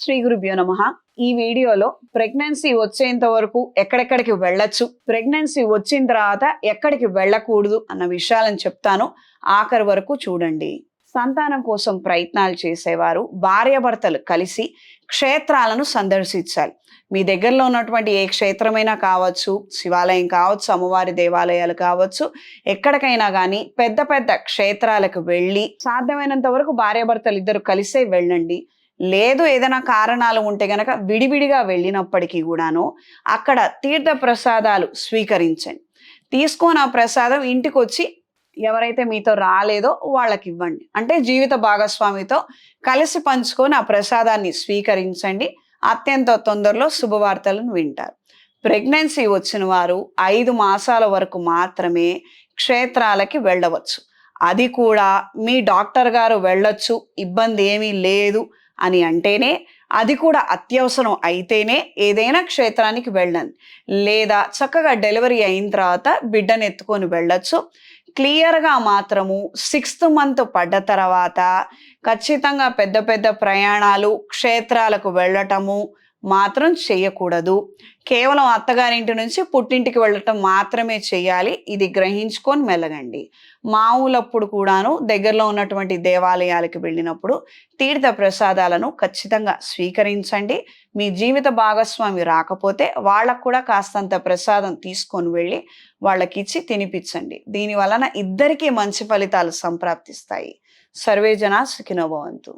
శ్రీ గురుభ్యో నమః. ఈ వీడియోలో ప్రెగ్నెన్సీ వచ్చేంత వరకు ఎక్కడెక్కడికి వెళ్ళొచ్చు, ప్రెగ్నెన్సీ వచ్చిన తర్వాత ఎక్కడికి వెళ్ళకూడదు అన్న విషయాలను చెప్తాను. ఆఖరి వరకు చూడండి. సంతానం కోసం ప్రయత్నాలు చేసేవారు భార్యాభర్తలు కలిసి క్షేత్రాలను సందర్శించాలి. మీ దగ్గరలో ఉన్నటువంటి ఏ క్షేత్రమైనా కావచ్చు, శివాలయం కావచ్చు, అమ్మవారి దేవాలయాలు కావచ్చు, ఎక్కడికైనా కానీ పెద్ద పెద్ద క్షేత్రాలకు వెళ్ళి సాధ్యమైనంత వరకు భార్యాభర్తలు ఇద్దరు కలిసే వెళ్ళండి. లేదు ఏదైనా కారణాలు ఉంటే గనక విడివిడిగా వెళ్ళినప్పటికీ కూడాను అక్కడ తీర్థ ప్రసాదాలు స్వీకరించండి. తీసుకొని ఆ ప్రసాదం ఇంటికి వచ్చి ఎవరైతే మీతో రాలేదో వాళ్ళకి ఇవ్వండి. అంటే జీవిత భాగస్వామితో కలిసి పంచుకొని ఆ ప్రసాదాన్ని స్వీకరించండి. అత్యంత తొందరలో శుభవార్తలను వింటారు. ప్రెగ్నెన్సీ వచ్చిన వారు 5 మాసాల వరకు మాత్రమే క్షేత్రాలకి వెళ్ళవచ్చు. అది కూడా మీ డాక్టర్ గారు వెళ్ళొచ్చు, ఇబ్బంది ఏమీ లేదు అని అంటేనే, అది కూడా అత్యవసరం అయితేనే ఏదైనా క్షేత్రానికి వెళ్ళండి. లేదా చక్కగా డెలివరీ అయిన తర్వాత బిడ్డను ఎత్తుకొని వెళ్ళొచ్చు. క్లియర్గా మాత్రము 6th మంత్ పడ్డ తర్వాత ఖచ్చితంగా పెద్ద పెద్ద ప్రయాణాలు క్షేత్రాలకు వెళ్ళటము మాత్రం చేయకూడదు. కేవలం అత్తగారింటి నుంచి పుట్టింటికి వెళ్ళటం మాత్రమే చేయాలి. ఇది గ్రహించుకొని మెలగండి. మామూలప్పుడు కూడాను దగ్గరలో ఉన్నటువంటి దేవాలయాలకు వెళ్ళినప్పుడు తీర్థ ప్రసాదాలను ఖచ్చితంగా స్వీకరించండి. మీ జీవిత భాగస్వామి రాకపోతే వాళ్ళకు కూడా కాస్తంత ప్రసాదం తీసుకొని వెళ్ళి వాళ్ళకిచ్చి తినిపించండి. దీని వలన ఇద్దరికీ మంచి ఫలితాలు సంప్రాప్తిస్తాయి. సర్వే జనా సుఖినో భవంతు.